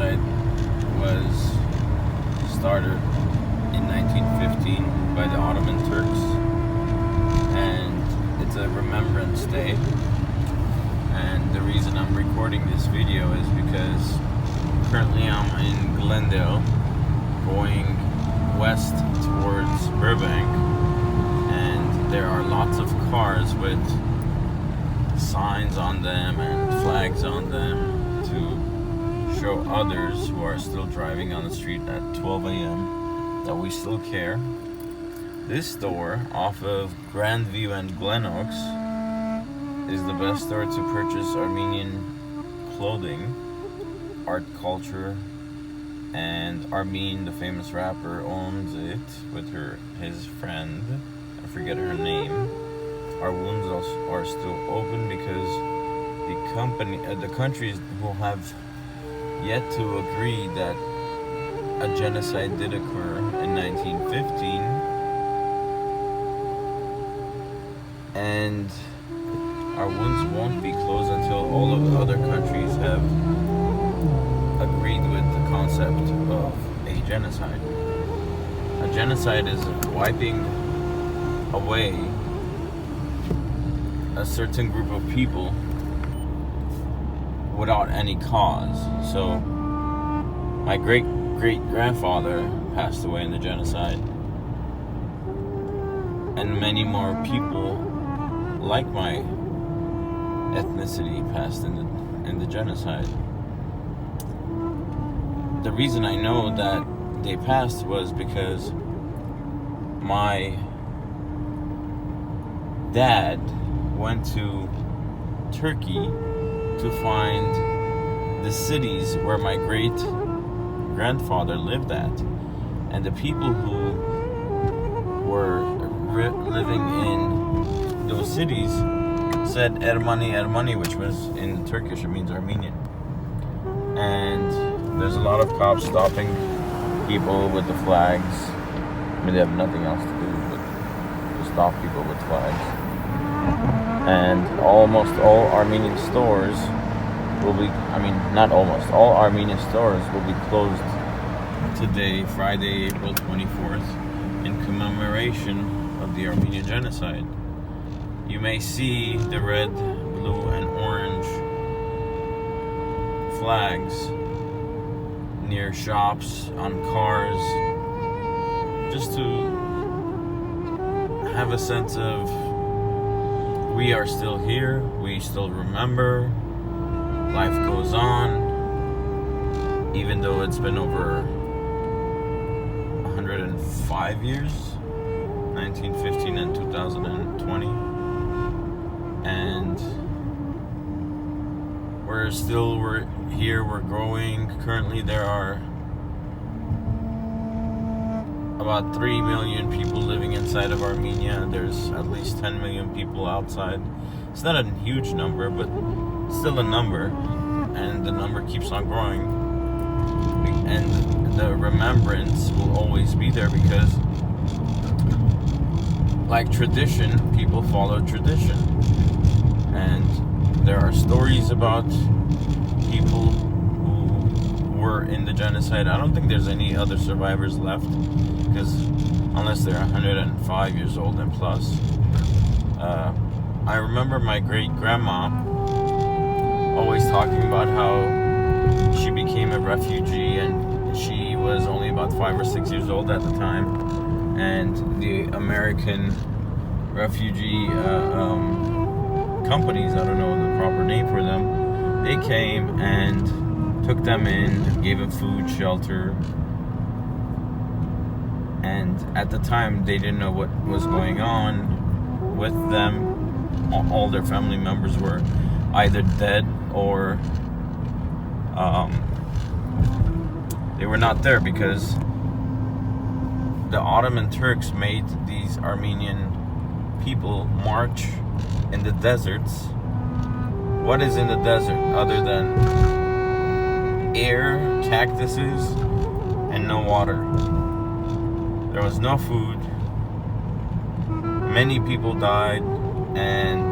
genocide was started in 1915 by the Ottoman Turks, and it's a Remembrance Day. And the reason I'm recording this video is because currently I'm in Glendale, going west towards Burbank, and there are lots of cars with signs on them and flags on them to show others who are still driving on the street at 12 a.m. that we still care. This store off of Grandview and Glenoaks is the best store to purchase Armenian clothing, art, culture, and Armin, the famous rapper, owns it with his friend. I forget her name. Our wounds are still open because the countries who have yet to agree that a genocide did occur in 1915, and our wounds won't be closed until all of the other countries have agreed with the concept of a genocide. A genocide is wiping away a certain group of people without any cause. So my great-great-grandfather passed away in the genocide, and many more people like my ethnicity passed in the genocide. The reason I know that they passed was because my dad went to Turkey to find the cities where my great grandfather lived at, and the people who were living in those cities said Ermeni, which was in Turkish, it means Armenian. And there's a lot of cops stopping people with the flags. I mean, they have nothing else to do but to stop people with flags. And almost all Armenian stores will be, not almost, all Armenian stores will be closed today, Friday, April 24th, in commemoration of the Armenian Genocide. You may see the red, blue, and orange flags near shops, on cars, just to have a sense of we are still here, we still remember, life goes on, even though it's been over 105 years, 1915 and 2020, and we're here, we're growing. Currently there are about 3 million people living inside of Armenia. There's at least 10 million people outside. It's not a huge number, but still a number, and the number keeps on growing. And the remembrance will always be there because, like tradition, people follow tradition. And there are stories about people who were in the genocide. I don't think there's any other survivors left, because unless they're 105 years old and plus. I remember my great-grandma always talking about how she became a refugee, and she was only about 5 or 6 years old at the time, and the American refugee companies, I don't know the proper name for them, they came and took them in, gave them food, shelter, and at the time they didn't know what was going on with them. All their family members were either dead or they were not there, because the Ottoman Turks made these Armenian people march in the deserts. What is in the desert other than air, cactuses, and no water? There was no food. Many people died, and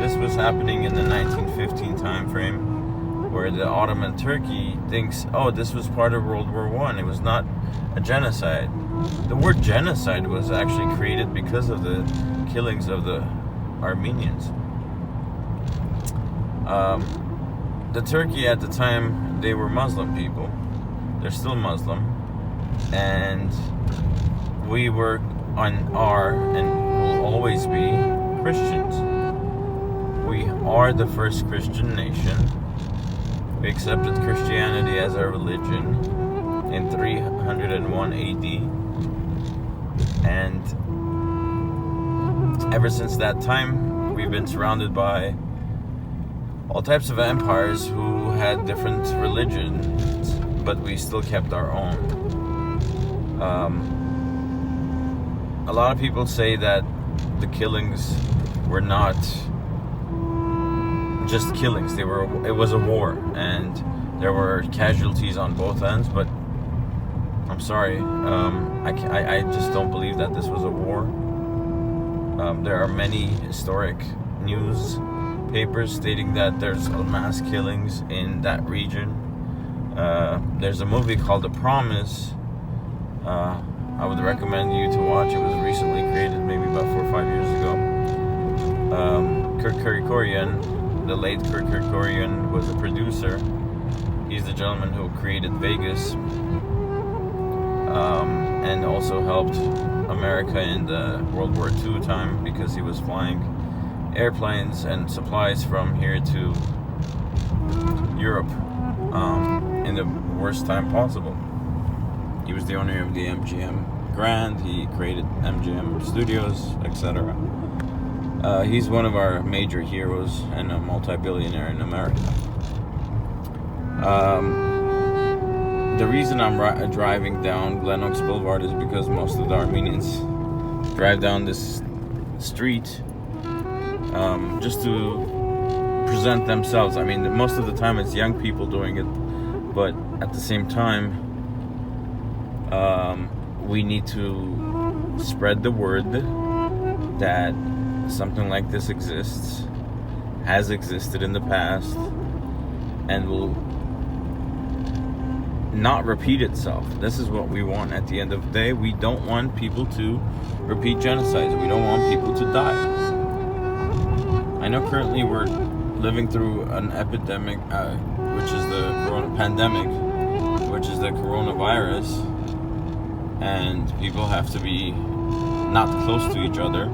this was happening in the 1915 time frame. where the Ottoman Turkey thinks, oh, this was part of World War I. It was not a genocide. The word genocide was actually created because of the killings of the Armenians. The Turkey at the time, they were Muslim people. They're still Muslim. And we were and will always be Christians. We are the first Christian nation. We accepted Christianity as our religion in 301 AD. And ever since that time, we've been surrounded by all types of empires who had different religions, but we still kept our own. A lot of people say that the killings were not just killings. It was a war, and there were casualties on both ends. But I'm sorry, I just don't believe that this was a war. There are many historic news papers stating that there's mass killings in that region. There's a movie called The Promise. I would recommend you to watch. It was recently created, maybe about 4 or 5 years ago. Kirk Kerkorian, the late Kirk Kerkorian, was a producer. He's the gentleman who created Vegas, and also helped America in the World War II time because he was flying airplanes and supplies from here to Europe in the worst time possible. He was the owner of the MGM Grand. He created MGM Studios, etc. He's one of our major heroes and a multi-billionaire in America. The reason I'm driving down Glenoaks Blvd is because most of the Armenians drive down this street just to present themselves. I mean, most of the time it's young people doing it, but at the same time, we need to spread the word that something like this exists, has existed in the past, and will not repeat itself. This is what we want at the end of the day. We don't want people to repeat genocides. We don't want people to die. I know currently we're living through an epidemic, which is the pandemic, which is the coronavirus, and people have to be not close to each other.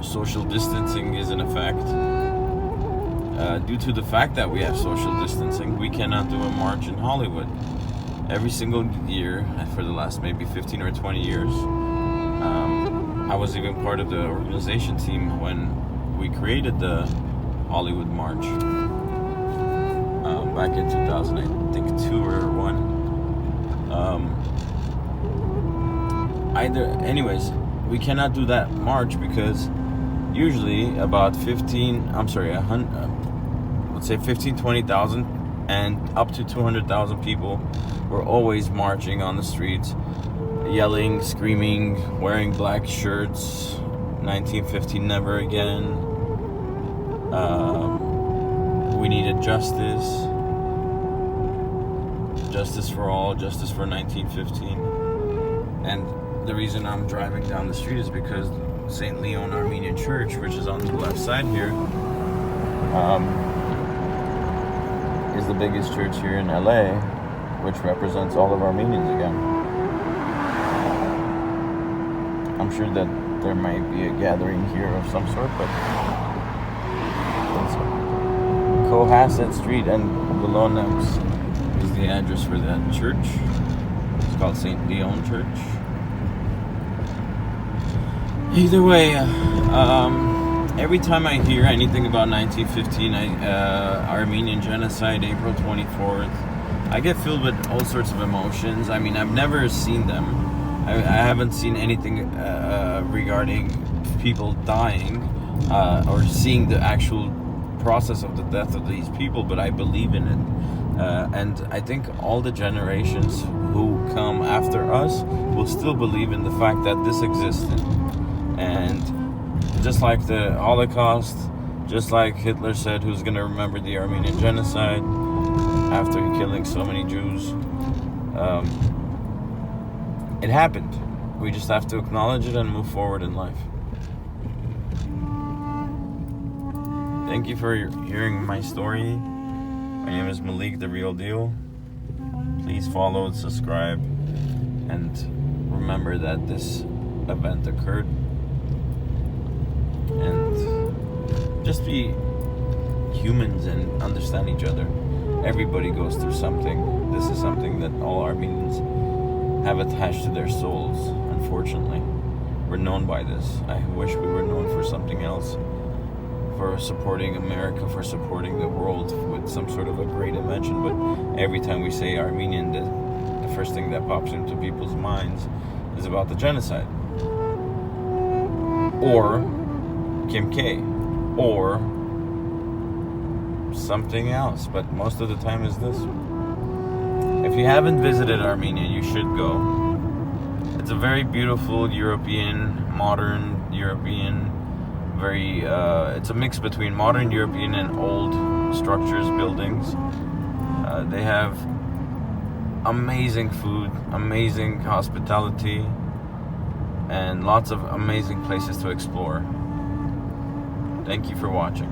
Social distancing is in effect. Due to the fact that we have social distancing, we cannot do a march in Hollywood. Every single year, for the last maybe 15 or 20 years, I was even part of the organization team when we created the Hollywood March back in 2000, I think 2 or 1. Anyways, we cannot do that march because usually about 20,000 and up to 200,000 people were always marching on the streets, yelling, screaming, wearing black shirts, 1915 never again, we needed justice for all, justice for 1915. And the reason I'm driving down the street is because St. Leon Armenian Church, which is on the left side here, is the biggest church here in LA, which represents all of Armenians again. I'm sure that there might be a gathering here of some sort, but it's Cohasset Street and Glenoaks is the address for that church. It's called St. Leon Church. Either way, every time I hear anything about 1915, Armenian Genocide, April 24th, I get filled with all sorts of emotions. I mean, I've never seen them. I haven't seen anything regarding people dying or seeing the actual process of the death of these people, but I believe in it. And I think all the generations who come after us will still believe in the fact that this existed. And just like the Holocaust, Just like Hitler said, who's going to remember the Armenian Genocide after killing so many Jews? It happened. We just have to acknowledge it and move forward in life. Thank you for hearing my story. My name is Malik, the real deal. Please follow, subscribe, and remember that this event occurred. And just be humans and understand each other. Everybody goes through something. This is something that all Armenians have attached to their souls. Unfortunately, we're known by this. I wish we were known for something else, for supporting America, for supporting the world with some sort of a great invention. But every time we say Armenian, the first thing that pops into people's minds is about the genocide, or Kim K, or something else. But most of the time is this. If you haven't visited Armenia, you should go. It's a very beautiful European, modern European, it's a mix between modern European and old structures, buildings. They have amazing food, amazing hospitality, and lots of amazing places to explore. Thank you for watching.